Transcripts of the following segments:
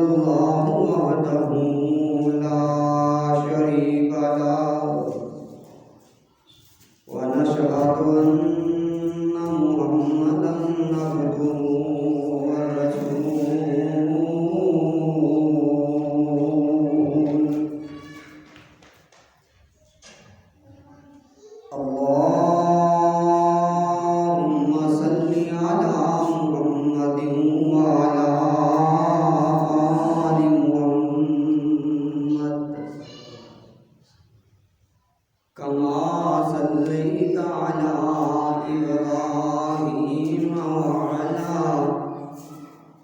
الله وحده لا شريك له ونشهد أن محمدا عبده ورسوله اللهم صل على محمد وعلى آل محمد كما صليت على إبراهيم وعلى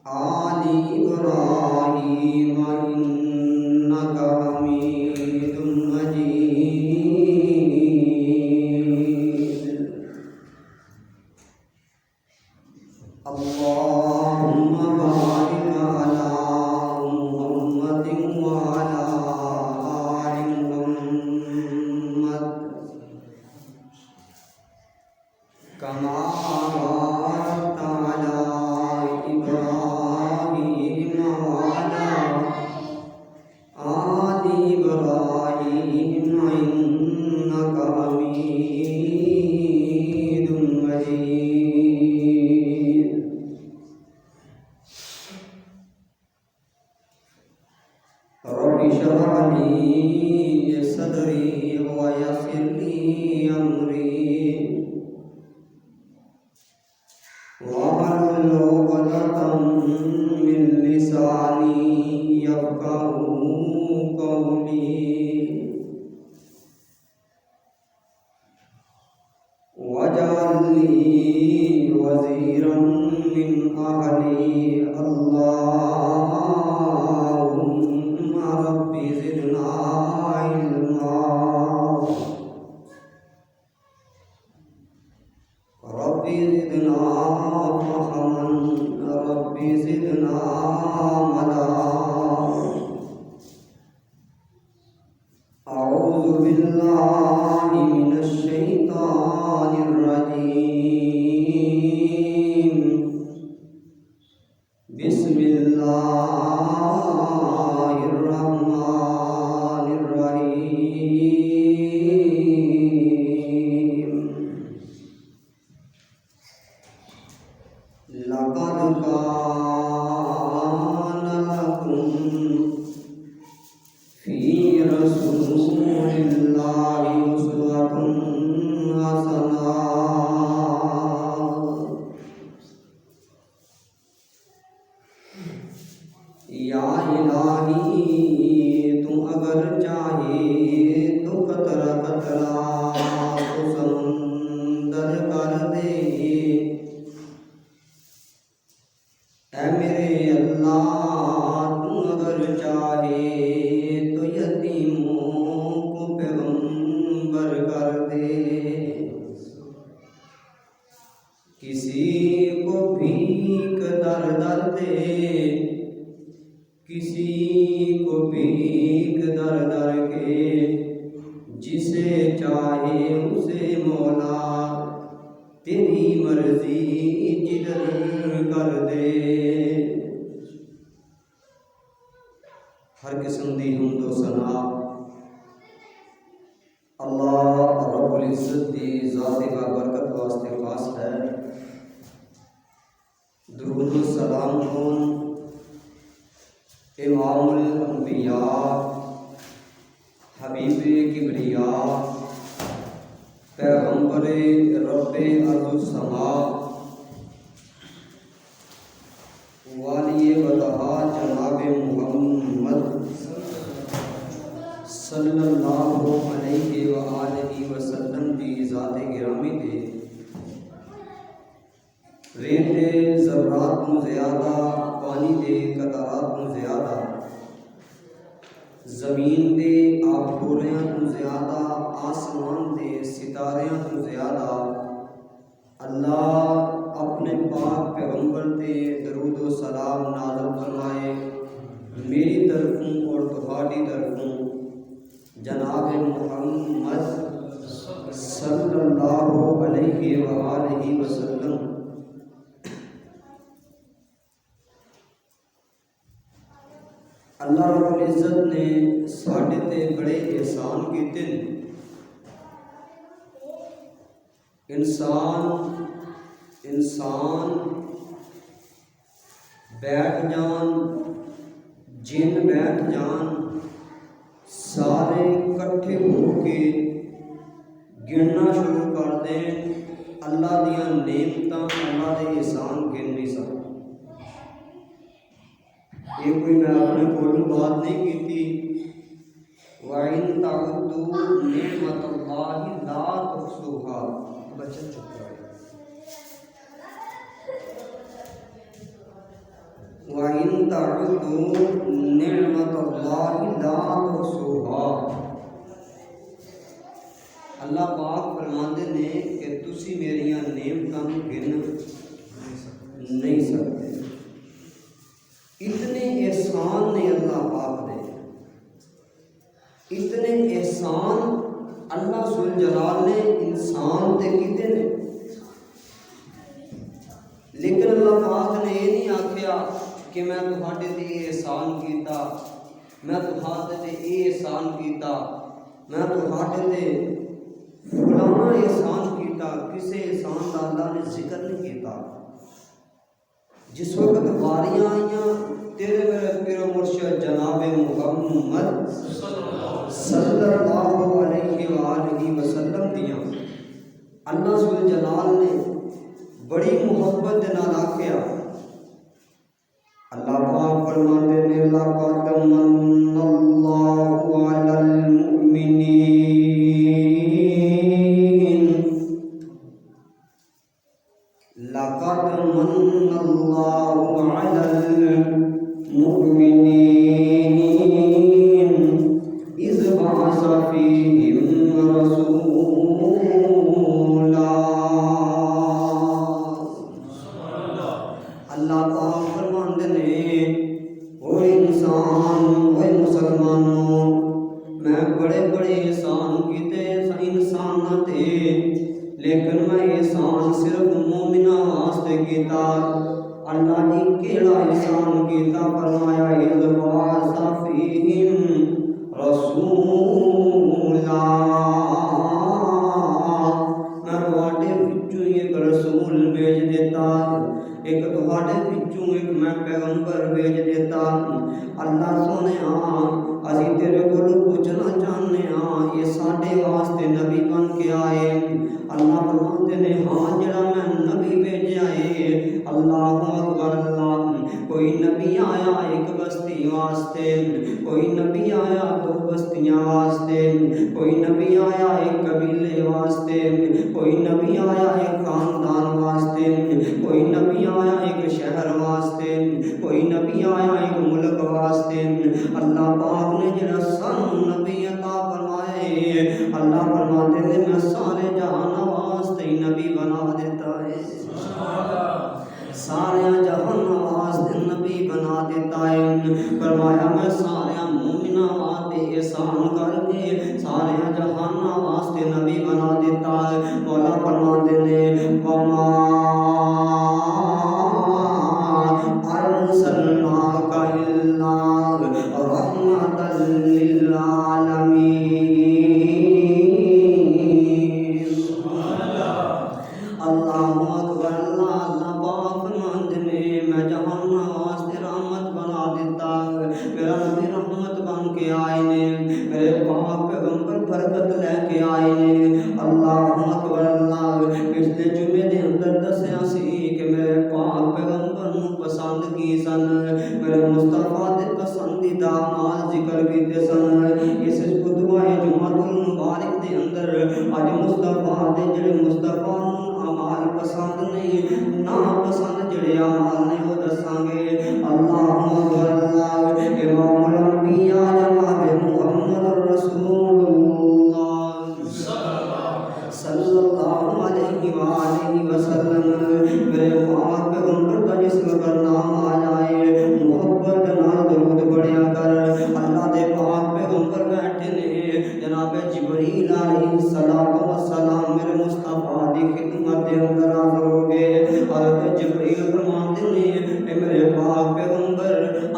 آل إبراهيم إنك حميد مجيد اللهم بارك على محمد وعلى آل محمد كما باركت على إبراهيم وعلى آل إبراهيم إنك حميد مجيد رب اشرح لي صدري ويسر لي أمري واحلل عقدة من لساني يفقهوا قولي واجعل لي وزيرا من أهلي اللهم رب زدنا علما رب زدنا فهما رب زدنا ملا أعوذ بالله من الشيطان الرجيم بسم الله الرحمن الرحيم لقد كان لكم في رسول الله أسوة حسنة یا الہی تو اگر چاہے تو قطرہ قطرہ تو سمندر کر دے اے میرے اللہ تو اگر چاہے تو یتیموں کو پیغمبر کر دے کسی کو بھیک در در دے کسی کو بھیک در در کے جسے چاہے اسے مولا تیری مرضی جدر کر دے ہر قسم دی حمد و ثنا اللہ رب العزت دی ذات کا برکت واسطے خاص ہے درود و سلام کون امام الانبیاء حبیب کبریاء پیغمبر رب ارض السماء والی وطہا جناب محمد صلی اللہ علیہ وآلہ وسلم دی ذات گرامی دے ریت دے ذرات نو زیادہ پانی دے قطرات نو زیادہ زمین دے آبھوریاں نو زیادہ آسمان دے ستاریاں نو زیادہ اللہ اپنے پاک پیغمبر تے درود و سلام نازل فرمائے میری طرفوں اور تمہاری طرفوں جناب محمد صلی اللہ علیہ وآلہ وسلم اللہ رب العزت نے ساڈے تے بڑے احسان کیتے نے۔ انسان بیٹھ جان، جن بیٹھ جان، سارے کٹھے ہو کے گننا شروع کر دیں، اللہ دیاں نعمتاں، اللہ دے احسان گن نہیں سکتے۔ یہ کوئی میں اپنے کولوں بات نہیں کیتی۔ وَإِن تَعُدُّوا نِعْمَتَ اللَّهِ لَا تُحْصُوهَا۔ بچن چپ رہے۔ وَإِن تَعُدُّوا نِعْمَتَ اللَّهِ لَا تُحْصُوهَا۔ اللہ پاک فرماندے نے کہ تسی میریاں نعمتاں گن نہیں سکتے۔ اتنے احسان نے اللہ پاک دے، اتنے احسان اللہ ذوالجلال نے انسان تے کیتے نے، لیکن اللہ پاک نے یہ نہیں آکھیا کہ میں تہاڈے تے احسان کیتا، میں تہاڈے تے احسان کیتا، میں تہاڈے تے فلانا احسان کیتا۔ کسے احسان دا اللہ نے ذکر نہیں کیتا۔ جس وقت واریاں آئیاں تیرے میرے پیر و مرشد جناب محمد صلی اللہ علیہ وآلہ وسلم دیاں، اللہ ذوالجلال نے بڑی محبت دے نال آکھیا۔ اللہ پاک فرماتے نے لَقَدْ مَنَّ اللَّهُ عَلَى الْمُؤْمِنِينَ لَقَدْ مَنَّ اللَّهُ عَلَى الْمُؤْمِنِينَ إِذْ بَعَثَ فِيهِمْ رَسُولًا۔ اللہ پاک فرماندے نے او انسان، او مسلمانوں، میں بڑے بڑے احسان کیتے انساناں تے، لیکن میں احسان صرف مومناں واسطے کیتا۔ اللہ نے کیڑا احسان کیتا؟ فرمایا اِذْ بَعَثَ فِيهِمْ رَسُولًا، میں تہاڈے وچوں ایک رسول بھیج دیتا، ایک تہاڈے وچوں ایک میں پیغمبر بھیج دیتا۔ اللہ سونیا اسی تیرے کولوں پوچھنا چاہنے ہاں، یہ ساڈے واسطے نبی بن کے آئے؟ اللہ فرماندے نے ہاں، جڑا میں نبی بھیجا ہے۔ اللہ اکبر اللہ۔ کوئی نبی آیا ایک بستی واسطے، کوئی نبی آیا دو بستیاں واسطے، کوئی نبی آیا ایک قبیلے واسطے، کوئی نبی آیا ایک خاندان واسطے، کوئی نبی آیا ایک شہر واسطے، کوئی نبی آیا ایک ملک واسطے۔ اللہ پاک نے جڑا سانوں نبی عطا فرمائے، اللہ فرماتے ہیں میں سارے جہان واسطے نبی بنا دیتا ہے، سارے جہان واسطے نبی بنا دیتا ہے۔ فرمایا میں سارے مومناں واسطے احسان کر کے سارے جہان واسطے نبی بنا دیتا ہے۔ مولا فرماتے ہیں وَمَا أَرْسَلْنَاكَ إِلَّا رَحْمَةً لِّلْعَالَمِينَ۔ اللہ اکبر اللہ۔ اللہ پاک فرماندے نے میں جہان واسطے رحمت بنا دیتا، میرا نبی رحمت بن کے آئے نے، میرے پاک پیغمبر برکت لے کے آئے نے۔ اللہ اکبر اللہ۔ پچھلے جمعے دے اندر دسیا سی کہ میرے پاک پیغمبر نوں پسند کی سن، میرے مصطفیٰ دے پسندیدہ اعمال ذکر کیتے سن۔ اس خطبہ جمعۃ المبارک دے اندر اج مصطفیٰ دے جڑے مصطفیٰ نوں اعمال پسند نہیں، نا پسند جڑے اعمال نے وہ دساں گے۔ اللہ اکبر اللہ۔ امام الانبیاء جناب محمد رسول اللہ صلی اللہ علیہ وآلہ وسلم، میرے پاک پیغمبر کا جسم پر نام آ جائے، محبت نال درود پڑھیا کر۔ اللہ دے پاک پیغمبر بیٹھے نے، جناب جبریل علیہ السلام میرے مصطفیٰ دی خدمت دے اندر حاضر ہو گئے۔ حضرت جبریل فرماتے نے اے میرے پاک پیغمبر،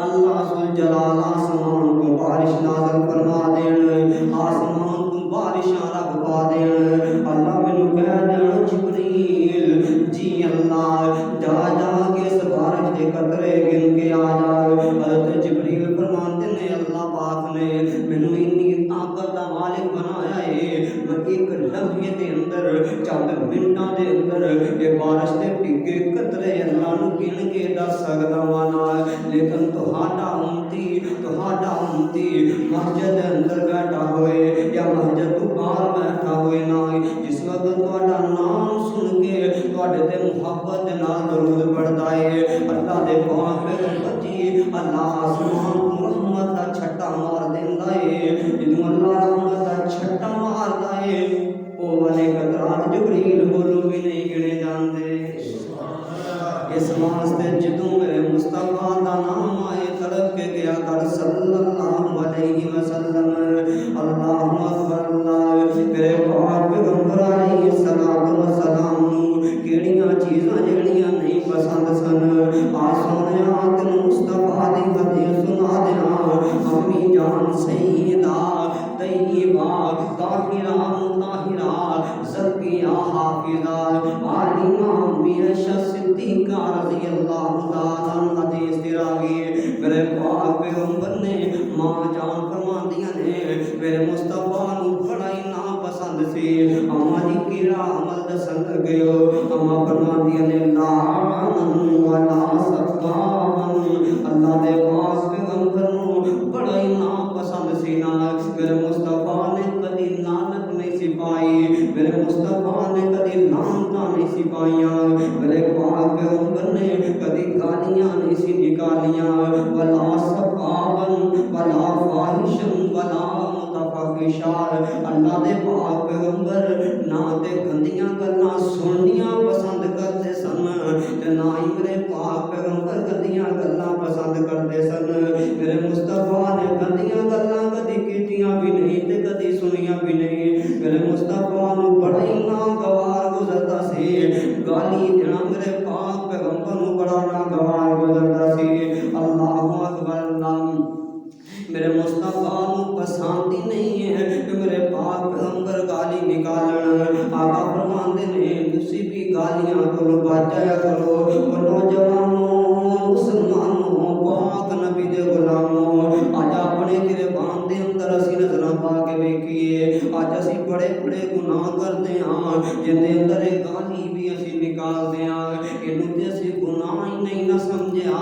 اللہ ذوالجلال آسمان تو بارش نازل فرما دین آسمان تو بارشاں رب پا دین اللہ مینوں کہہ دین جبریل جی اللہ جا جا کے اس بارش دے قطرے گن کے آ جا حضرت جبریل فرماتے نے اللہ پاک نے مینوں اتنی طاقت دا مالک بنایا ہے میں ایک لمحے دے اندر چند منٹاں دے اندر یہ بارش دے ٹکے قطرے اللہ نو گن کے دس سکدا وانا لیکن تہاڈا امتی مسجد اندر بیٹھا ہوئے یا مسجد تو باہر بیٹھا ہوئے نہ جس وقت تہاڈا نام سن کے تہاڈے تے محبت دے نال درود پڑھدا ہے اللہ دے پاک پیغمبر جی اللہ آسمان تو رحمت دا چھٹا مار دیندا ہے جدوں اللہ رحمت دا چھٹا ماردا ہے او والے قطرات جبریل بولو بھی نہیں گنے جاندے اس واسطے جدوں میرے مصطفیٰ دا نام آئے تڑپ کے گیا کر صلی اللہ علیہ وسلم اللہم اکبر اللہ میرے پاک پیغمبر علیہ السلام کیڑیاں چیزاں جڑیاں نہیں پسند سن آسانیاں تینوں مصطفیٰ دی حدیث سنا دینا امی جان سیدہ طیبہ طاہرہ مطہرہ زکیہ حافظہ عالمہ عائشہ صدیقہ رضی اللہ تعالیٰ عنہ حدیث دی راوی میرے پاک پیغمبر نے ماں جان فرماندیاں نے میرے مصطفیٰ نو بڑا ہی ناپسند سی اماں جی کیڑا عمل دسن لگے ہو اماں فرماندیاں نے لعنن ولا سبابن اللہ دے پاک پیغمبر نو بڑا ہی ناپسند سی نا میرے مصطفیٰ نے کدی لعنت نہیں سی پائی میرے مصطفیٰ نے کدی لعنتاں نہیں سی پائیاں میرے پاک پیغمبر نے کدی گالیاں نہیں سی نکالیاں ولا سبابن ولا فاحشن ولا متفحشا اللہ دے پاک پیغمبر نہ تے گندیاں گلاں سننیاں پسند کرتے سن تے نہ ہی میرے پاک پیغمبر گندیاں گلاں پسند کرتے سن میرے مصطفیٰ نے گندیاں گلاں کدی کیتیاں بھی نہیں تے کدی سنیاں بھی نہیں میرے مصطفیٰ نو بڑا ہی ناگوار گزرتا سی گالی دینا میرے پاک پیغمبر نو بڑا ناگوار گزرتا سی اللہ اکبر اللہ میرے مصطفیٰ نو پسند ہی نہیں ہے کہ میرے پاک پیغمبر گالی نکالن آقا فرماندے نے تسی بھی گالیاں کو بچ جایا کرو نوجوانوں مسلمانوں پاک نبی دے غلاموں آج اپنے گریبان دے اندر اسی نظراں پا کے ویکھیے آج اسی بڑے بڑے گناہ کرتے ہاں جن دے اندر گالی بھی اسی نکالتے ہاں اینوں تے اسی گناہ ہی نہیں نہ سمجھیا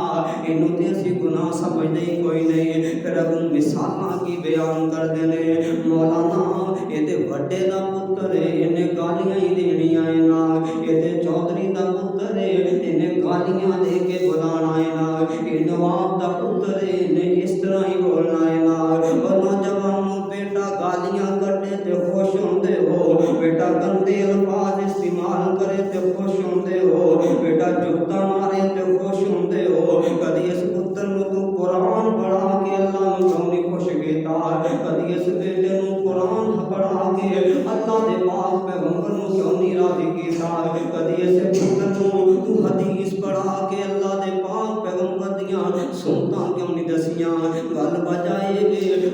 اینوں تے اسی گناہ سمجھدے ہی کوئی نہیں پھر اب مثالاں کی بیان کردے نے مولانا اے تے وڈے دا پتر ہے اینے گالیاں ہی دینیاں اے نا اے تے چودھری دا پتر ہے اینے گالیاں دے کے بلانا اے نا اے نواب دا پتر ہے اینے اس طرح ہی بولنا اے نا نوجوانوں بیٹا گالیاں کڈے تے خوش ہوندے ہو بیٹا گندے الفاظ استعمال کرے تے خوش ہوندے ہو بیٹا جوتا مارے تے خوش ہوندے ہو کدی اس پتر نو تو قرآن پڑھا کے اللہ نو کیوں نہیں خوش کیتا کدی اس بیٹے نو قرآن پڑھا کے اللہ دے پاک پیغمبر نو کیوں نہیں راضی کیتا کدی اس پتر نو تو حدیث پڑھا کے اللہ دے پاک پیغمبر دیاں سنتاں کیوں نہیں دسیاں گل بجائے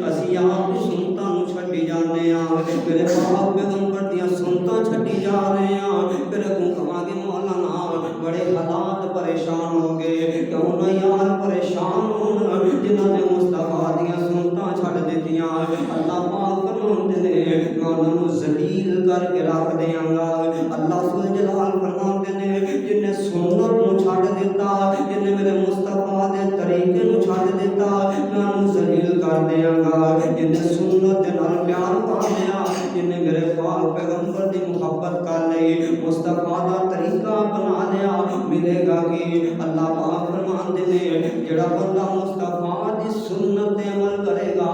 اسی آپ سنتاں نو چھڈی جاندے ہاں میرے پاک پیغمبر دیاں سنتاں چھڈی جا رہے ہاں پھر اگوں کہاں گے مولانا بڑے حالات پریشان ہو گئے کیوں نہ یار پریشان ہون جنہاں نے مصطفیٰ دیاں سنتاں چھڈ دتیاں اللہ پاک فرماندے نے میں انہاں نو ذلیل کر کے رکھ دیاں گا اللہ ذوالجلال فرماندے نے جن نے سنت نو چھڈ دتا جن نے میرے مصطفیٰ دے طریقے نو چھڈ دتا میں انہاں ذلیل کر دیاں گا جن نے سنت دے نال پیار پا لیا جن نے میرے پاک پیغمبر دی محبت کر لئی مصطفیٰ دا طریقہ بنا لیا ملے گا کہ اللہ پاک فرماندے نے جڑا بندہ مصطفیٰ دی سنت تے عمل کرے گا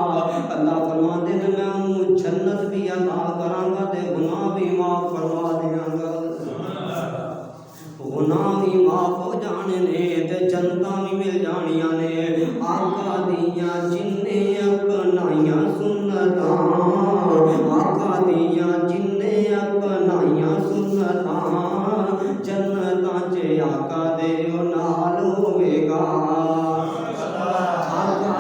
اللہ فرماندے نے میں انہوں جنت بھی عطا کراں گا تے گناہ بھی معاف فرما دیاں گا گناہ بھی معاف ہو جانے نے تے جنتاں بھی مل جانیاں نے آقا دیاں جن نے اپنائیاں سنتاں آقا دیاں جن نے اپنائیاں سنتاں جنتاں چ آقا دے نال ہوے گا آقا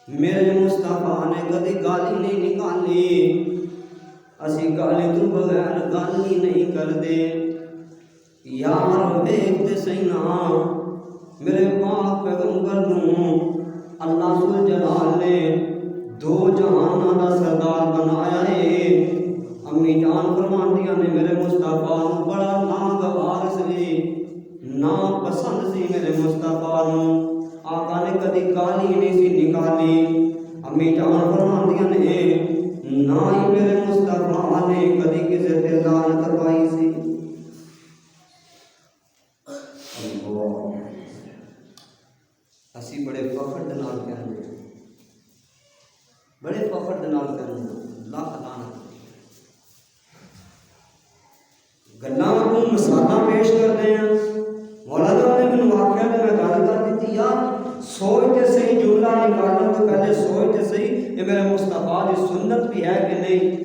میرے مصطفیٰ نے کدی گالی نہیں نکالی، اسی گالی تو بغیر گالی نہیں کردے۔ یار ویکھ تے سہی نا میرے پاک پیغمبر نوں اللہ ذوالجلال نے دو جہاناں دا سردار بنایا ہے۔ امی جان فرماندیاں نے میرے مصطفیٰ نوں بڑا ناگوار سی، نا پسند سی میرے مصطفیٰ نوں، آقا نے کدی گالی نہیں سی نکالی۔ امی جان فرماندیاں نے نہ ہی میرے مصطفیٰ نے کدی کسی تے لعنت کروائی سی۔ اسی بڑے فخر دے نال کہندے ہیں، بڑے فخر دے نال کہندے ہیں لاکھ لعنت۔ گلاں کو مثالاں پیش کرتے ہیں، مولانا نے مینوں واقعہ تے میں گل کر دتی یار سوچ تے صحیح جملہ نکالن تو پہلے سوچ تے صحیح یہ میرے مصطفیٰ دی سنت بھی ہے کہ نہیں۔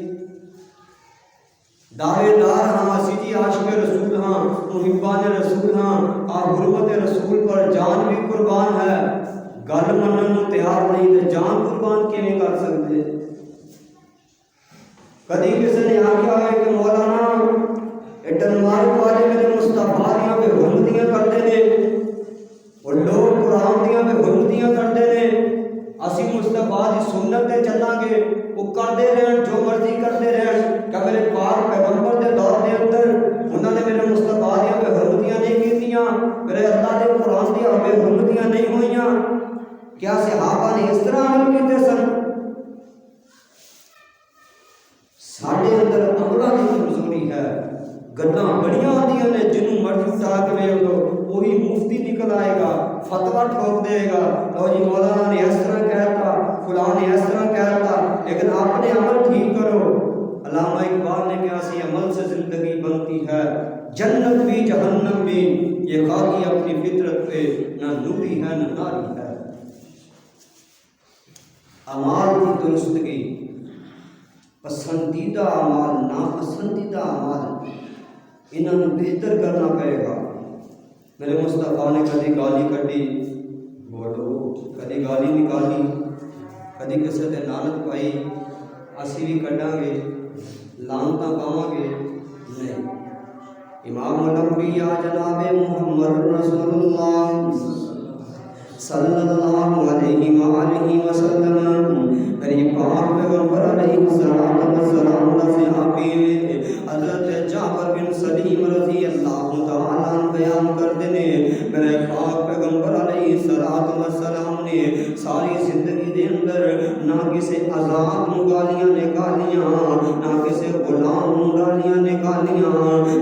دعوے دار ہاں، اسی جی عاشق رسول ہاں، محبان رسول ہاں، آپ حرمت رسول پر جان بھی قربان ہے، گل منن نوں تیار نہیں تے جان قربان کیویں کر سکتے۔ کدی کسی نے آکھیا ہے کہ مولانا ڈنمارک والے میرے مصطفیٰ دیاں بے حرمتیاں کرتے ہیں، اور لوگ قرآن دیاں بے حرمتیاں کرتے ہیں، اسی مصطفیٰ دی سنت تے چلاں گے، وہ کرتے رہن جو مرضی کرتے رہن۔ کہ میرے پاک پیغمبر دے دور دے اندر انہوں نے میرے مصطفیٰ دیاں بے حرمتیاں نہیں کیتیاں، میرے اللہ دے قرآن دیاں بے حرمتیاں نہیں ہوئیاں؟ کیا صحابہ نے اس طرح عمل کیتے سن؟ ساڈے اندر عملاں دی کمزوری ہے، گلاں بڑیاں آندیاں نے جنوں مرضی اٹھا کے ویکھ لو وہی مفتی نکل آئے گا، فتویٰ ٹھوک دے گا، لو جی مولانا نے اس طرح کہتا، فلاں نے اس طرح کہتا، لیکن اپنے عمل ٹھیک کرو۔ علامہ اقبال نے کہا سی عمل سے زندگی بنتی ہے، جنت بھی جہنم بھی، یہ خاکی اپنی فطرت پہ نہ نوری ہے نہ ناری ہے۔ اعمال کی درستگی، پسندیدہ اعمال، ناپسندیدہ اعمال، انہوں بہتر کرنا پڑے گا۔ میرے مصطفیٰ نے کدی گالی کٹی، بولو کدی گالی نکالی، کدی کسی تے لعنت پائی، اسی بھی کٹاں گے لعنتاں پاواں گے نہیں۔ امام الانبیاء جناب محمد رسول اللہ صلی اللہ علیہ وآلہ وسلم میری پاک پیغمبر علیہ السلام سے آپی حضرت جعفر بن سلیم رضی اللہ تعالیٰ عنہ بیان کرتے ہیں میرے پاک پیغمبر علیہ السلام نے ساری زندگی دے اندر نہ کسی آزاد نوں گالیاں نکالیاں، نہ کسی غلام نوں گالیاں نکالیاں،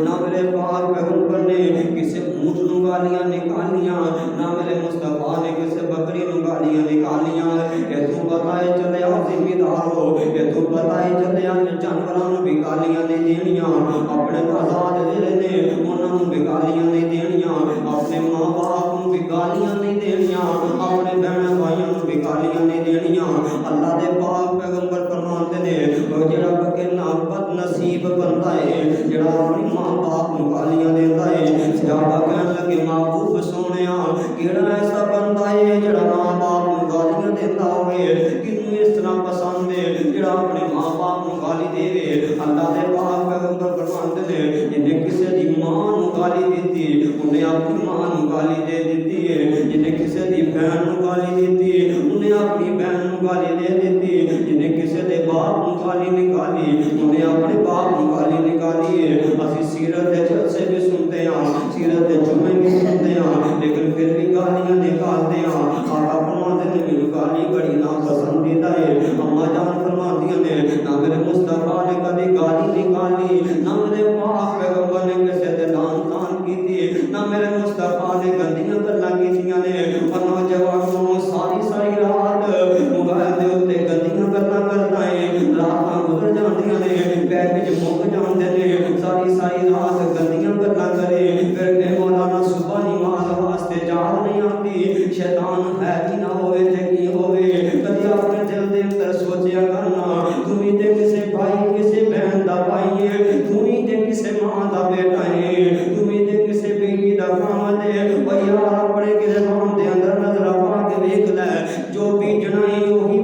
نہ میرے پاک پیغمبر نے کسی اونٹ نوں گالیاں نکالیاں، نہ میرے مصطفیٰ نے کسی بکری نوں گالیاں نکالیاں۔ یہ تو پتہ ہے چلے ذمہ دار ہو، یہ تو پتہ ہے چلے جانوراں نوں بھی گالیاں نہیں دینیاں، اپنے آزاد جڑے نے انہاں نوں بھی گالیاں نہیں دینیاں، اپنے ماں باپ نوں بھی گالیاں نہیں دینیاں، اپنے بہن بھائیاں نوں بھی گالیاں نہیں دینیاں۔ اللہ دے پاک پیغمبر فرماتے نے او جڑا بکنا بد نصیب بندا ہے جڑا اپنی ماں باپ نوں گالیاں دیندا ہے، صحابہ کہن لگے محبوب سونیا کیڑا ایسا بندا ہے جڑا ماں باپ نوں گالیاں دیندا ہوئے، کینوں اس طرح پسند ہے جڑا اپنے ماں باپ نوں گالی دے۔ اللہ دے پاک پیغمبر فرماتے نے جنے کسی دی ماں نوں گالی دتی انہیں اپنی ماں نوں گالی دے دتی ہے، جنے کسی دی بہن نوں گالی دتی انہیں اپنی بہن نوں گالی دے دتی، جنے کسی دے باپ نوں گالی نکالی انہیں اپنے باپ نوں گالی نکالی ہے۔ اسی سیرت دے جلسے بھی سنتے ہیں، سیرت دے جمعے بھی سنتے ہیں، لیکن پھر بھی گالیاں نکالتے ہیں۔ آقا فرماتے نے میری گالی بڑی ناپسندیدہ ہے۔ اماں جان فرماتی نے نہ میرے مصطفیٰ نے کبھی گالی نکالی، نہ میرے پاک پیغمبر نے کسی تے لعن تان کیتی، نہ میرے مصطفیٰ نے گندیاں گلاں کیتیاں نے۔ اور نوجوانوں ساری ساری رات موبائل دے اوتے گندیاں گلاں کردا ہے، راتاں گزر جاندیاں نے، بیٹھ کے مک جاندے نے، ساری ساری رات گندیاں گلاں کرے، پھر کہ مولانا صبح نماز واسطے جاگ نہیں آتی، شیطان ہے ہی نہ ہوئے تے کی ہوئے۔ کدی اپنے دل دے اندر سوچیا کرنا تو ہی تے کسے بھائی کسے بہن دا بھائی ہے، تو ہی تے کسے ماں دا بیٹا ہے، تو ہی تے کسے بیٹی دا خامد ہے۔ او یار اپنے کسے کام دے اندر نظر پا کے ویکھ لے، جو بیجنا ہے وہی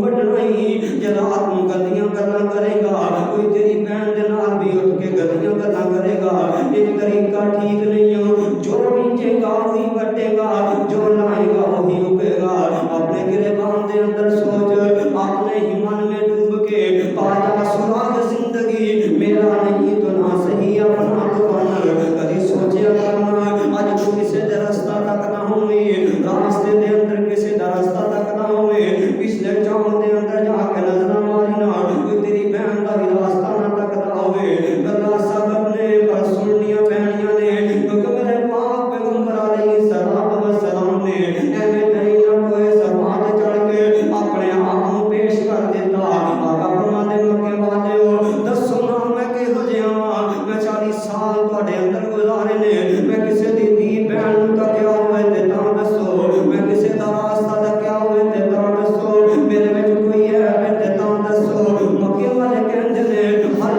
طریقہ ٹھیک نہیں ہو. جو بیجے گا وہی بٹے گا, جو لائے گا وہی اگے گا. اپنے گریبان دے اندر سوچ, اپنے ہی من میں ڈوب کے پایا سراغ زندگی میرا نہیں تو نہ صحیح اپنا تو بن. کبھی سوچیا کرنا اج تو کسی دے رستہ تک نہ ہوئے, راستے دے اندر کسی دا رستہ تک نہ ہوئے, پچھلے چاند دے اندر جا کے نظر ماری نہ کوئی تیری بہن دا بھی راستہ نہ تکتا ہوئے. گلا سب اپنے پر سننیاں پہنیاں نے, کیونکہ میرے پاک پیغمبر علیہ الصلوۃ والسلام نے ایویں کہیں نہ کوئی سماعت چڑھ کے اپنے آپ کو پیش کر دیتا. آقا فرماتے مکے والے ہو دسو نا میں کہو جہاں واں, میں 40 سال تواڈے اندر گزارے نے, میں کسے دی دھی بہن دا کیا ہوئے تے تاں دسو, میں کسے دا راستہ دا کیا ہوئے تے تاں دسو, میرے وچ کوئی ہے تے تاں دسو. مکے والے کہندے نے ہر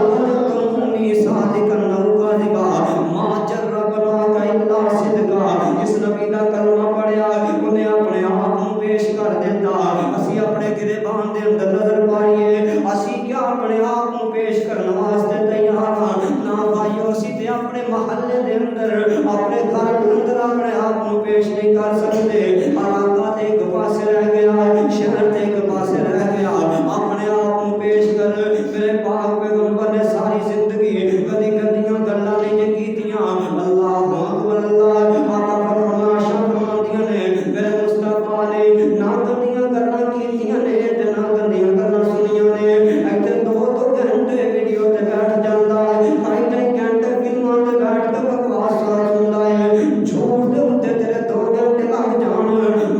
تمنی صادقا نو کاذبا ما جربنا کا الا صدقا. اس نبی دا کلمہ پڑھیا انہیں اپنے آپ کو پیش کر دیتا. اسی اپنے گریبان دے اندر نظر پائیے, اسی کیا اپنے آپ کو پیش کرنے واسطے تیار ہاں نہ بھائیو. اسی تے اپنے محلے دے اندر اپنے گھر دے اندر اپنے آپ کو پیش نہیں کر سکتے. علاقہ تے ایک پاسے رہ گیا, شہر تے ایک پاسے رہ گیا, اپنے آپ کو پیش کر. میرے پاک پیغمبر نے ساری زندگی کدی گندیاں گلاں نہیں کیتیاں. اللہ اکبر اللہ. آقا فرمانا شرماندیاں نے میرے مصطفیٰ نے نہ گندیاں گلاں کیتیاں نے تے نہ گندیاں گلاں سنیاں نے. ایتھے 2 گھنٹے ویڈیو تے بیٹھ جاندا ہے, کئی گھنٹے فلماں تے بیٹھ کے بکواس سندا ہے. جھوٹ دے اوتے تیرے 2 گھنٹے لگ جان,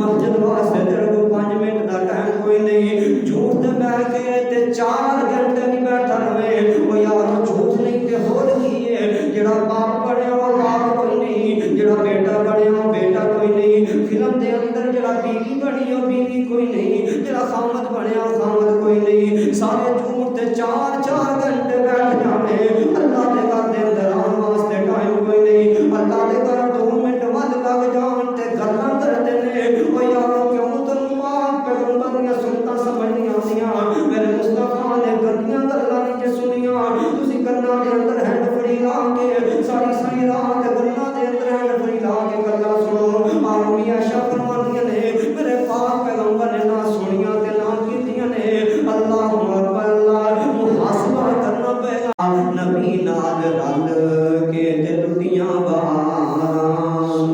مسجد واسطے تیرے کو 5 منٹ دا ٹائم کوئی نہیں. جھوٹ تے بیٹھ کے تے 4 گھنٹے بھی بیٹھا رہے, او یار جھوٹ نہیں تے ہور کی ہے. جڑا باپ بنیا وہ باپ کوئی نہیں, جڑا بیٹا بنیا وہ بیٹا کوئی نہیں. فلم دے اندر جڑا بیوی بنی وہ بیوی کوئی نہیں, جڑا خامد بنیا وہ خامد کوئی نہیں. سارے جھوٹ تے 4 گھنٹے بیٹھ جانے, اللہ دے گھر دے اندر آن واسطے ٹائم کوئی نہیں. اللہ دے گھر 2 منٹ ود لگ جان تے گلاں کرتے نے. او یارو کیوں تم پاک پیغمبر دیاں سنتاں سمجھ نہیں آندیاں. میرے مصطفیٰ نے گندیاں گلاں نہیں جے سنیاں. تسی گلاں دے اندر ہینڈ فری لا کے ساری رات گلاں دے اندر ہینڈ فری لا کے گلاں سنو. آمی عائشہ فرماندیاں نے میرے پاک پیغمبر نے نہ سنیاں تے نہ کیتیاں نے. اللہ اکبر اللہ. محاسبہ کرنا پے گا نبی نال رل کے تے ٹٹیاں بہاراں.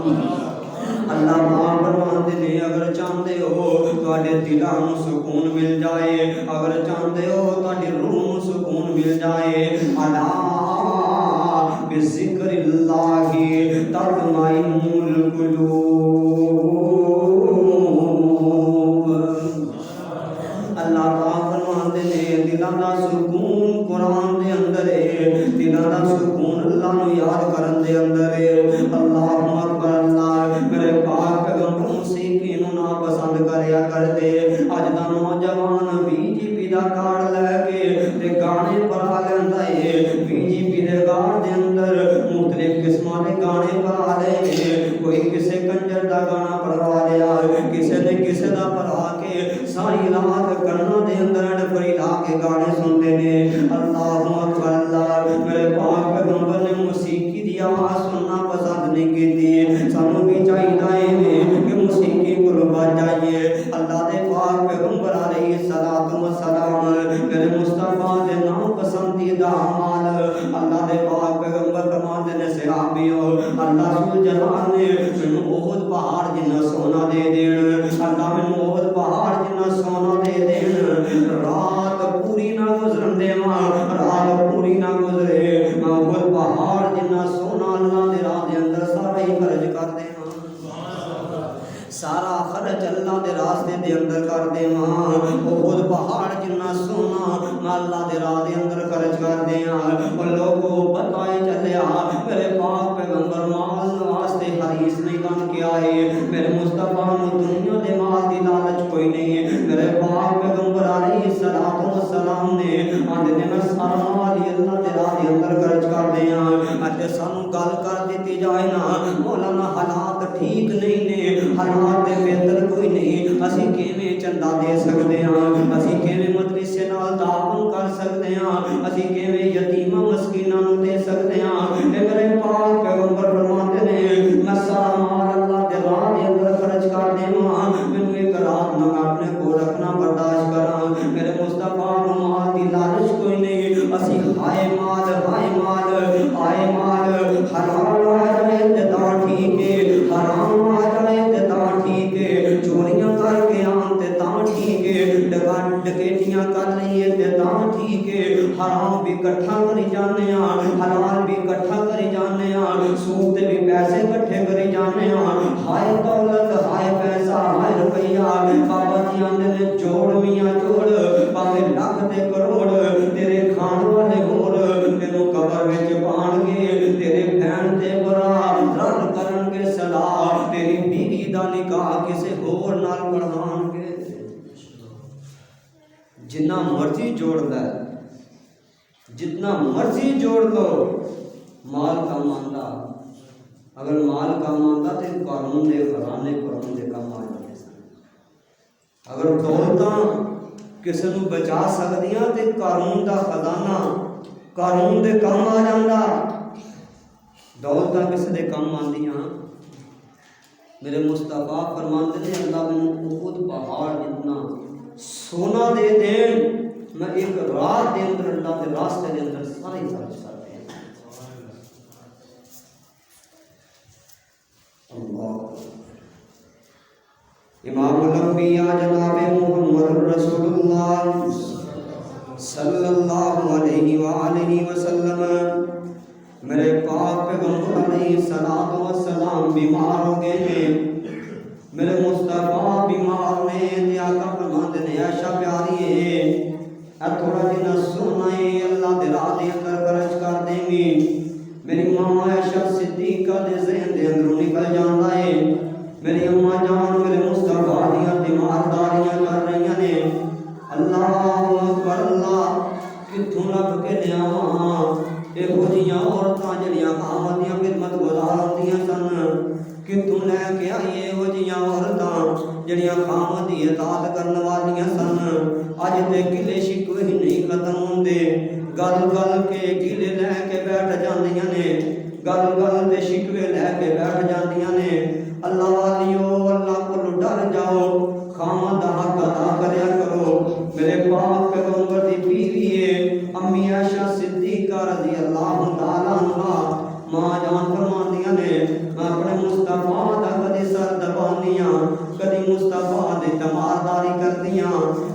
اللہ پاک فرماندے نے اگر چاہندے ہو تواڈے دلاں نوں سکون مل جائے, اگر چاہندے ہو تواڈی روح نوں سکون مل جائے, الا بذکر اللہ تطمئن القلوب. اللہ پاک فرماندے نے دلاں دا سکون قرآن دے اندر ہے, دلاں دا سکون اللہ نو یاد کرن دے اندر ہے. اللہ اکبر اللہ. میرے پاک پیغمبر موسیقی نو نا پسند کریا کردے. اج دا نوجوان BJP دا کارڈ لے کے تے گانے پڑھا لیندا ہے. BJP دے کارڈ دے اندر مختلف قسماں دے گانے پڑھا لے نے. کوئی کسے کنجر دا گانا پڑھا لیا, کسے نے کسے دا پڑھا کے ساری رات کناں دے اندر ہینڈ فری لا کے گانے سنتے نے. اللہ اکبر اللہ. میرے پاک پیغمبر نے موسیقی دی آواز سننا پسند نہیں کیتی. سانوں بھی چاہیے کہ موسیقی کو بچ جائیے. اللہ دے پاک پیغمبر علیہ الصلوۃ والسلام میرے مصطفیٰ دے نام پسندیدہ اعمال. اللہ دے پاک پیغمبر فرماندے نے صحابیو اللہ ذو جلال نے مینوں احد پہاڑ جنہ سونا دے دین. اللہ مینوں احد پہاڑ جنہ سونا دے دین. رات پوری نہ گزرن دیواں, رات پوری نہ گزرے, میں احد پہاڑ جنہ سونا اللہ دے راہ دے اندر سارا ہی خرچ کر دیواں. سارا خرچ اللہ دے راستے دے اندر کر دیواں. احد پہاڑ جنہ سونا میں اللہ دے راہ دے اندر خرچ کر دیاں. او لوگوں پتہ چلیا میرے پاک پیغمبر مال واسطے حریص نہیں بن کے آئے. میرے مصطفیٰ نو دنیا دے مال دی لالچ کوئی نہیں. میرے پاک پیغمبر علیہ الصلوۃ والسلام نے آندے نے میں سارا مال اللہ دے راہ دے اندر خرچ کر دیاں. اتے سانوں گل کر دتی جائے نا مولانا حالات ٹھیک نہیں نے, حالات دے بہتر کوئی نہیں. اسی کیویں چندہ دے سکدے ہاں, اسی کیویں مدرسے نال تعاون کر سکدے ہاں, اسی کیویں یتیماں مسکیناں نوں دے سکدے ہاں. میرے پاک پیغمبر فرماتے ہیں میں سارا مال اللہ دے راہ دے اندر خرچ کر دیواں مینوں ایک رات نہ اپنے کو رکھنا برداشت کراں میرے مصطفیٰ نوں مال دی لالچ کوئی نہیں اسی ہائے مال آئے مال حلال آ جائے تے تاں ٹھیک ہے حرام آ جائے تے تاں ٹھیک ہے چوریاں کر کے آن تے تاں ٹھیک ہے ڈکیتیاں کر لئیے تے تاں ٹھیک ہے حرام بھی کٹھا کری جانے ہاں حلال بھی کٹھا کری جانے ہاں سود تے بھی پیسے کٹھے کری جانے ہاں ہائے دولت ہائے پیسہ ہائے روپیہ بابا جی آندے نے جوڑ میاں جوڑ پاویں لاکھ تے کروڑ تیرے کھان والے ہور تینوں قبر وچ پان گے تیرے بہن تے برا رد کرن گے صلاح تیری بیوی دا نکاح کسے ہور نال پڑھان گے جتنا مرضی جوڑ لے جتنا مرضی جوڑ لو مال کم آندا اگر مال کم آندا تے قانون دے خزانے قانون دے کم آ جاندے سن اگر دولتاں کسے نوں بچا سکدیاں تے قانون دا خزانہ قانون دے کم آ جاندا دولتاں کسے دے کم آندیاں میرے مصطفیٰ فرماندے نے اللہ مینوں احد پہاڑ جتنا سونا دے دین میں ایک رات دے اندر اللہ کے راستے دے اندر سارے خرچ کر دیں اللہ امام الانبیاء جناب محمد رسول اللہ صلی اللہ علیہ وآلہ وسلم میرے پاک پیغمبر علیہ السلام بیمار ہو گئے ہیں میرے مصطفیٰ بیمار نے تے آقا فرماندے نے عائشہ پیاری ہے اے تھوڑا جنا سونا ہے اللہ دے راہ دے اندر خرچ کر دیں گی میری ماں عائشہ صدیقہ دے ذہن دے اندروں نکل جاندا ہے میری اماں جان میرے مصطفیٰ دیاں تیمارداریاں کر رہی نے اللہ اکبر اللہ کتھوں لب کے لیاواں یہو جیاں عورتاں جڑیاں خامد دیاں خدمت گزار ہوندیاں سن کتوں لے کے آئیے ہو جیاں عورتاں جڑیاں خامد دی اطاعت کرن والیاں سن اج تے گلے شکوے ہی نہیں ختم ہوندے گل گل کے گلے لے کے بیٹھ جاندیاں نے گل گل تے شکوے لے کے بیٹھ جاندیاں نے اللہ والیو اللہ کو ڈر جاؤ خامد دا حق ادا کریا کرو میرے پاک پیغمبر دی بیوی ہے امی عائشہ صدیقہ رضی اللہ تعالی عنہا ماں جان فرماندیاں نے اپنے مصطفیٰ دا کدی سر دبانیاں کدی مصطفیٰ دی تمارداری کردیاں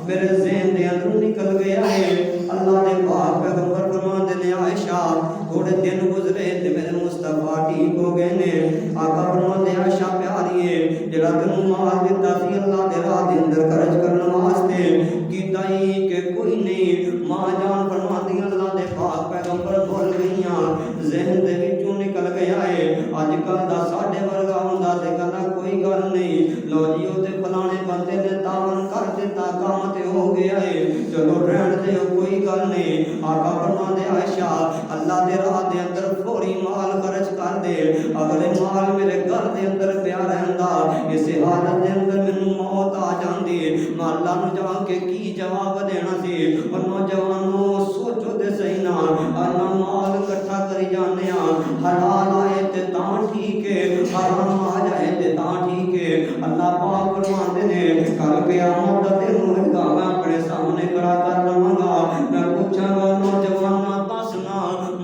میرے ذہن دے اندروں نکل گیا ہے اللہ دے پاک پیغمبر فرماندے نے عائشہ تھوڑے دن گزرے تے میرے مصطفیٰ ٹھیک ہو گئے نے آقا فرماندے عائشہ پیاری ہے جڑا تینوں مال دتا سی اللہ دے راہ دے اندر خرچ کرن واسطے کیتا ہی کہ کوئی نہیں ماں جان فرماندی اللہ دے پاک پیغمبر بھول گئیاں ذہن دے وچوں نکل گیا ہے اج کل دا ساڈے ورگا ہوندا تے کہنا کوئی گل نہیں لو جی او تے فلانے بندے نے تعاون کر دتا کام تے ہو گیا ہے چلو رہن دے کوئی گل نہیں آقا فرماندے عائشہ اللہ دے راہ دے اندر فوری مال خرچ کر دے اگر مال میرے گھر دے اندر پیا رہندا اس حالت دے اندر مینوں موت آ جاندی میں اللہ نوں جا کے کی جواب دینا سی اور نوجوانوں سوچو تے صحیح نا اللہ مال اکٹھا کری جانے ہاں حلال آئے تے تاں ٹھیک ہے حرام آ جائے تے تاں ٹھیک ہے اللہ پاک فرماندے نے کل قیامت دا دن ہوئے گا میں اپنے سامنے کھڑا کر لواں گا میں پوچھاں گا نوجواناں دسنا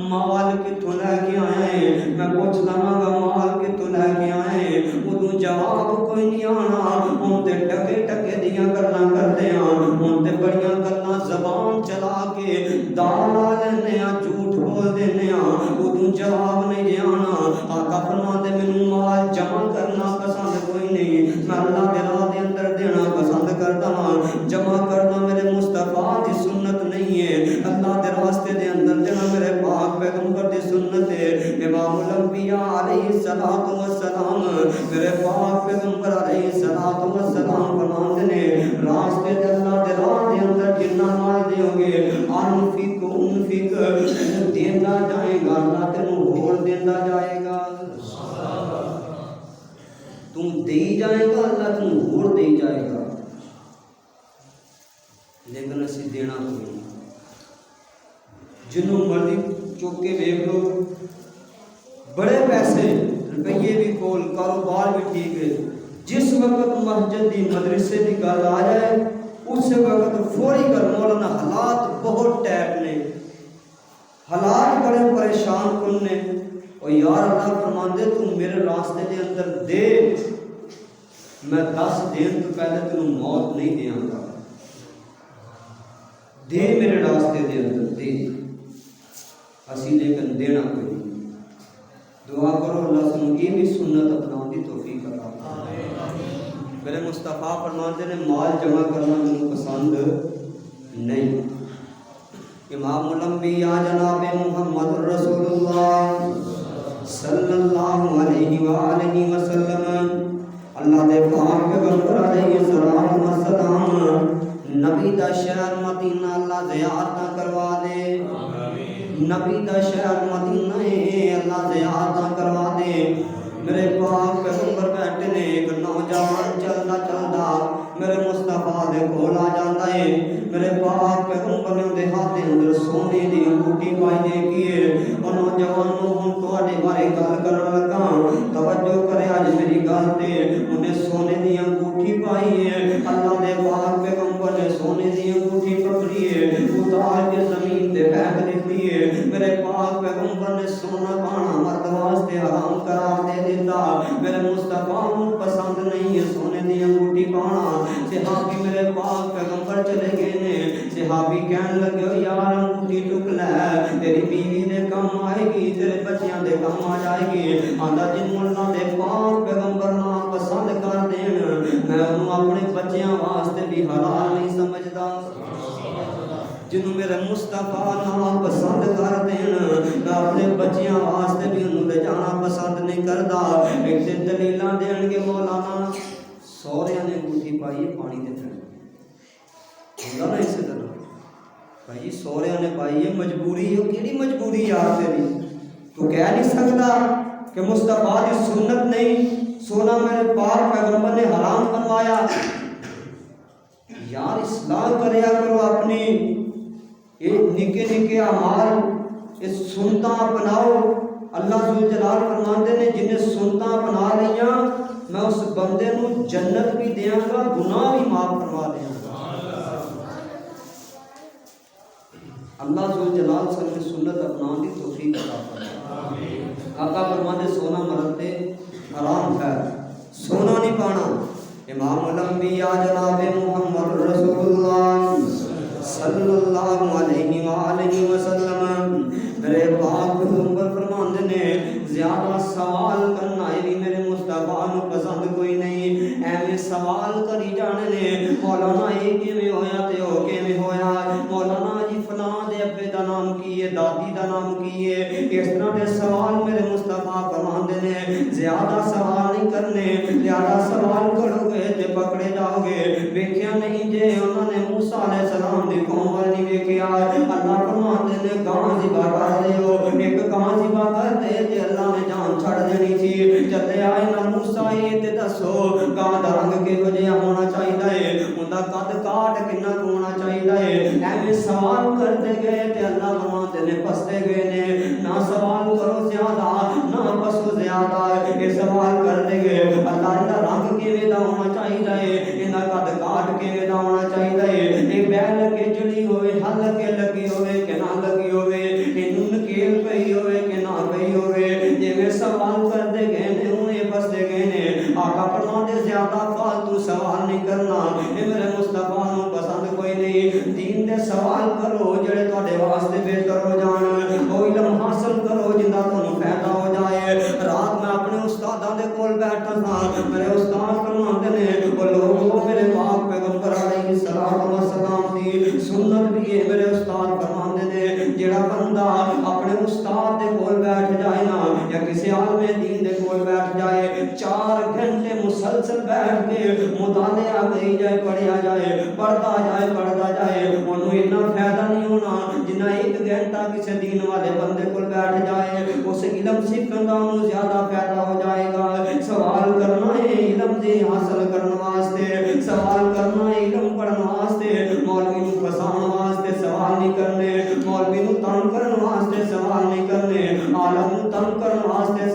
مال کتھوں لے کے آئے ہیں میں پوچھ لواں گا مال کتھوں لے کے آئے ہیں اودوں جواب کوئی نہیں آنا ہن تے ٹکے ٹکے دیاں گلاں کردے ہاں ہن تے بڑیاں گلاں زبان چلا کے دال لا لینے ہاں جھوٹ بول دینے ہاں اودوں جواب نہیں جے آنا آقا فرماندے مینوں مال جمع کرنا پسند کوئی نہیں میں اللہ دے راہ دے اندر دینا پسند کردا ہاں جمع کرنا میرے مصطفیٰ دی سنت نہیں ہے اللہ دے راستے دے اندر دینا میرے پاک پیغمبر دی سنت ہے امام الانبیاء علیہ السلام میرے پاک پیغمبر علیہ السلام فرماندے نے راستے دے اللہ دے راہ دے اندر جتنا مال دیو گے انفق دینا جائے گا اللہ تینوں ہور دینا جائے گا تم دی جائے گا اللہ تینوں ہور دی جائے گا لیکن اسی دینا کوئی نہیں جنوں مرضی چوک کے ویکھ لو بڑے پیسے روپیے بھی کول کاروبار بھی ٹھیک ہے، جس وقت مسجد دی مدرسے کی گل آ جائے اس وقت فوری کر مولانا حالات بہت ٹیٹ نے، حالات بڑے پریشان کن نے، اور یار اللہ فرماندے تم میرے راستے دے اندر دے، میں 10 دن تو پہلے تینوں موت نہیں دیاں گا، دے میرے راستے دے اندر دے، اسی لیکن دینا کوئی نہیں۔ دعا کرو اللہ سنو یہ بھی سنت اپنا دی توفیق عطا فرمائے۔ میرے مصطفیٰ فرماتے نے مال جمع کرنا مجھے پسند نہیں۔ امام الانبیاء جناب محمد رسول اللہ صلی اللہ علیہ وآلہ وسلم اللہ دے پاک پیغمبر علیہ السلام نبی دا شہر مدینہ اللہ زیارتاں کروا دے، نبی دا شہر مدینہ اللہ زیارتاں کروا دے۔ میرے پاک پیغمبر بیٹھے نے، ایک نوجوان چلدا چلدا میرے مصطفیٰ دے کول آ جاندا ہے، میرے پاک پیغمبر نے دے ہاتھ دے اندر سونے دی انگوٹھی پائی دیکھی ہے۔ اور نوجوانوں ہن تواڈے بارے گل کرن لگا، توجہ کرے اج میری گل تے، انہیں سونے دی انگوٹھی پائی ہے، اللہ دے پاک پیغمبر نے سونے دی انگوٹھی پکڑی ہے، اتار کے زمین تے پھینک دیتی ہے۔ میرے پاک پیغمبر نے سونا پانا مرد واسطے حرام قرار دے دیتا، میرے مصطفیٰ کو پسند نہیں ہے سونے دی انگوٹھی پانا۔ صحابی میرے پاک پیغمبر چلے گئے نے، صحابی کہنے لگے یار انگوٹھی چک لے، تیری بیوی دے کم آئے گی، تیرے بچیاں دے کم آ جائے گی۔ آندا جن اللہ دے پاک پیغمبر نا پسند کر دین، میں انہوں اپنے بچیاں واسطے بھی حلال نہیں سمجھدا۔ جنہوں میرے مصطفیٰ نا پسند کر دین، میں اپنے بچیاں واسطے بھی انہوں لے جانا پسند نہیں کردا۔ ایک سے دلیلاں دین گے مولانا سوریاں نے انگوٹھی پائی ہے پانی دے تھلے، ہوندا نا اسی طرح بھائی سوریاں نے پائی ہے، مجبوری ہے، کیڑی مجبوری یار تیری؟ تو کہہ نہیں سکتا کہ مصطفیٰ دی سنت نہیں، سونا میرے پاک پیغمبر نے حرام فرمایا۔ یار اصلاح کریا کرو اپنی، یہ نکے نکے اعمال اس سنتاں اپناؤ۔ اللہ ذوالجلال فرماندے نے جنہیں سنتاں اپنا لیاں میں اس بندے نو جنت بھی دیاں گا، گناہ بھی معاف فرما دیاں گا۔ اللہ ذوالجلال سے نے سنت اپنا دی توفیق عطا فرمائے۔ آقا فرماندے سونا مرد تے حرام ہے، سونا نہیں پانا۔ امام الانبیاء جناب محمد رسول اللہ صلی اللہ علیہ وآلہ وسلم میرے پاک پیغمبر فرماندے نے زیادہ سوال کرنا بھی میرے مصطفیٰ نو پسند کوئی نہیں۔ ایویں سوال کری جانے نے، مولانا یہ کیویں ہویا تے او کیویں ہویا، مولانا جی فلاں دے ابے دا نام کی ہے، دادی دا نام کی ہے، اس طرح دے سوال میرے مصطفیٰ فرماندے نے زیادہ سوال نہیں کرنے، زیادہ سوال کرو گے تے پکڑے جاؤ گے۔ ویکھیا نہیں جے انہوں نے موسیٰ علیہ السلام دی قوم وال نہیں ویکھیا، اللہ فرماندے نے گاں ذبح کر دیو، ایک گاں ذبح کر دے تے اللہ نے جان چھڑ دینی سی۔ جدے آئے نا موسیٰ تے دسو گاں دا رنگ کہو جہا ہونا چاہیے، اوندا قد کاٹ کنا ہونا چاہیے، ایویں سوال کرتے گئے تے اللہ فرماندے نے پستے گئے نے۔ نہ سوال کرو زیادہ نہ پسو زیادہ، یہ سوال کرتے گئے اللہ دا رنگ کیویں دا ہونا چاہیے، انہاں قد کاٹ کیویں دا ہونا چاہیے، یہ بیل کے جڑی ہوئے ہل کے لگی ہوئے کہ نہ لگی ہوئے، یہ نون کیل پئی ہوئے کہ نہ پئی ہوئے، جویں سوال کرتے گئے نے اویں پستے گئے نے۔ آقا فرماندے زیادہ فالتو سوال نہیں کرنا، یہ میرے مصطفیٰ نو پسند کوئی نہیں۔ دین دے سوال کرو جڑے تواڈے واسطے بہتر ہو جان، وہ علم حاصل کرو جندا تانوں فائدہ ہو جائے۔ رات میں اپنے استاداں دے کول بیٹھا تھا، میرے استاد فرماندے نے وہ لوگوں میرے پاک پیغمبر علیہ السلام دی سنت بھی ہے، میرے استاد فرماندے نے جڑا بندہ اپنے استاد دے کول بیٹھ جائے نا یا کسی عالم دین دے کول بیٹھ جائے، 4 گھنٹے مسلسل بیٹھ کے مطالعہ کری جائے، پڑھیا جائے، پڑھتا جائے، انہوں اتنا فائدہ نہیں ہونا جنہ 1 گھنٹہ کسی دین والے بندے کول بیٹھ جائے، اس علم سیکھن دا انہوں زیادہ فائدہ ہو جائے گا۔ سوال کرنا ہے علم دے حاصل کرنے واسطے، سوال کرنا ہے علم پڑھنے واسطے، مولوی نو پسان واسطے سوال نہیں کرنے، مولوی نو تنگ کرنے واسطے سوال نہیں کرنے، عالم نو تنگ کرنے واسطے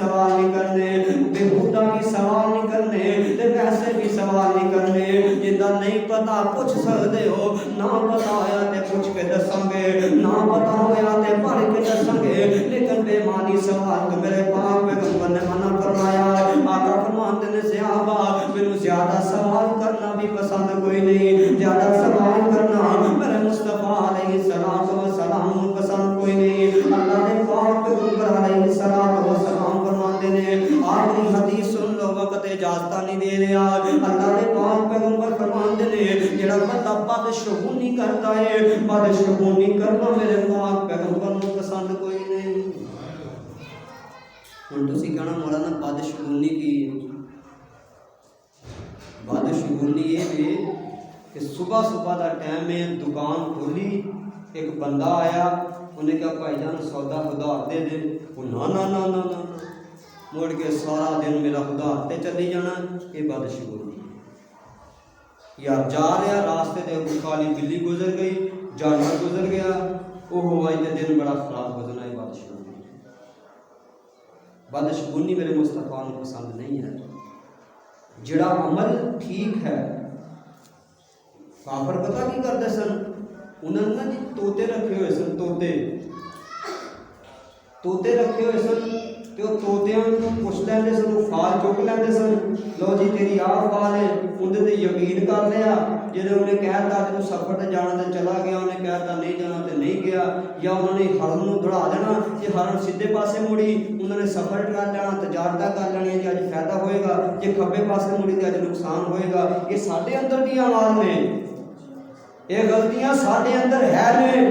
کرنے، بےہودہ بھی سوال نہیں کرنے تے ویسے بھی سوال نہیں کرنے۔ جدا نہیں پتا پوچھ سکتے ہو، نہ پتا ہویا تے پوچھ کے دساں گے، نہ پتا ہویا تے پڑھ کے دساں گے، لیکن بے معنی سوال تو میرے پاک پیغمبر نے منع فرمایا۔ آقا فرماتے نے صحابہ مینوں زیادہ سوال کرنا بھی پسند کوئی نہیں، زیادہ سوال کرنا میرے مصطفیٰ علیہ السلام پسند کوئی نہیں۔ اللہ نے پاک پیغمبر علیہ السلام فرماتے نے، آخری حدیث سن لو، وقت اجازت نہیں دے رہا۔ اللہ نے پاک پیغمبر فرماتے نے جڑا بندہ بدشگونی کرتا ہے، بدشگونی کرنا میرے پاک پیغمبر کو پسند کوئی نہیں۔ ہن تسی کہنا مولانا بدشگونی کی ہے؟ بدشگونی یہ ہے کہ صبح صبح دا ٹائم ہے، دکان کھولی، ایک بندہ آیا، انہیں کہا بھائی جان سودا خدا دے دے، وہ نا نا نا نا نا مڑ کے سارا دن میرا خدا تے چلی جانا، یہ بدشگونی ہے۔ یا جا رہا راستے تے کالی بلی گزر گئی، جانور گزر گیا، وہ ہوا تے دن بڑا خراب گزرنا، یہ بدشگونی ہے۔ بدشگونی میرے مصطفیٰ کو پسند نہیں ہے۔ جڑا عمل ٹھیک ہے، کافر پتہ کی کرتے سن، انہوں نے جی توتے رکھے ہوئے سن، توتے رکھے ہوئے سن، تے وہ توتیاں کو پوچھ لیندے سن، وہ فال چک لیندے سن، لو جی تیری آ فال ہے، اندر تے یقین کر لیا، جدے انہیں کہتا کہ تو سفر تے جانا تے چلا گیا، انہیں کہتا نہیں جانا تے نہیں گیا، یا انہوں نے ہرن نو دوڑا دینا، جی ہرن سیدھے پاسے مڑی انہوں نے سفر کر لینا، تجارتاں کر لینی، جی اج فائدہ ہوئے گا، جی کھبے پاسے مڑی تے اج نقصان ہوئے گا۔ یہ ساڈے اندر دی آواز نے، یہ غلطیاں ساڈے اندر ہے نے،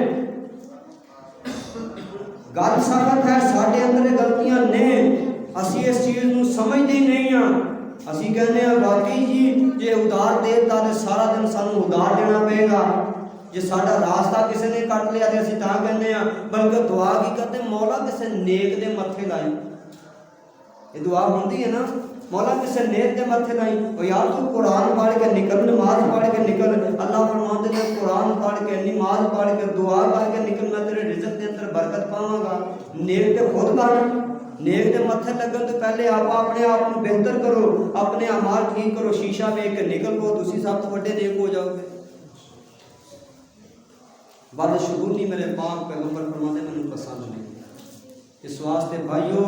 گل سخت ہے، ساڈے اندر یہ غلطیاں نے، اسی اس چیز نو سمجھتے ہی نہیں ہاں۔ اسی کہنے ہیں واقعی جی جے ادار دیتا تے سارا دن سانو ادار دینا پے گا، جے ساڈا راستہ کسی نے کٹ لیا تے اسی تاں کہنے ہیں، بلکہ دعا کی کرتے مولا کسی نیک دے متھے لائی، یہ دعا ہوندی ہے نا، مولا کسی نیک دے متھے لائی، اور یار تو قرآن پڑھ کے نکل، نماز پڑھ کے نکل، اللہ فرماتے ہیں قرآن پڑھ کے نماز پڑھ کے دعا کر کے نکل، میں تیرے رزق کے اندر برکت پاواں گا۔ نیک تے خود بن، نیک دے متھے لگن تو پہلے آپ اپنے آپ کو بہتر کرو، اپنے اعمال ٹھیک کرو، شیشہ ویکھ کے نکل کو، تسی سب تو بڑے نیک ہو جاؤ گے۔ بدشگونی میرے پاک پیغمبر فرماتے ہیں مجھے پسند نہیں۔ اس واسطے بھائیو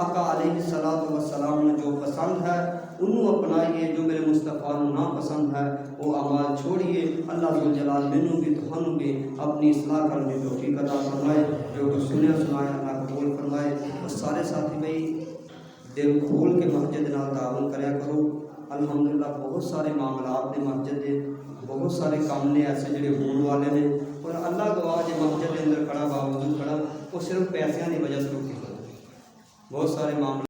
آقا علیہ السلام نے جو پسند ہے انہوں اپنائیے، جو میرے مصطفیٰ کو نا پسند ہے وہ اعمال چھوڑیے۔ اللہ ذوالجلال مینوں بھی تہانوں بھی اپنی اصلاح کرنے کی توفیق عطا فرمائے، جو کچھ سنیا سنایا اللہ قبول فرمائے۔ اور سارے ساتھی بھائی دل کھول کے مسجد نال تعاون کریا کرو۔ الحمدللہ بہت سارے معاملات نے مسجد دے، بہت سارے کام نے ایسے جڑے ہون والے نے، اور اللہ گواہ جے مسجد کے اندر کھڑا باوجود کھڑا وہ صرف پیسوں کی وجہ سے روکی کرو، بہت سارے معاملات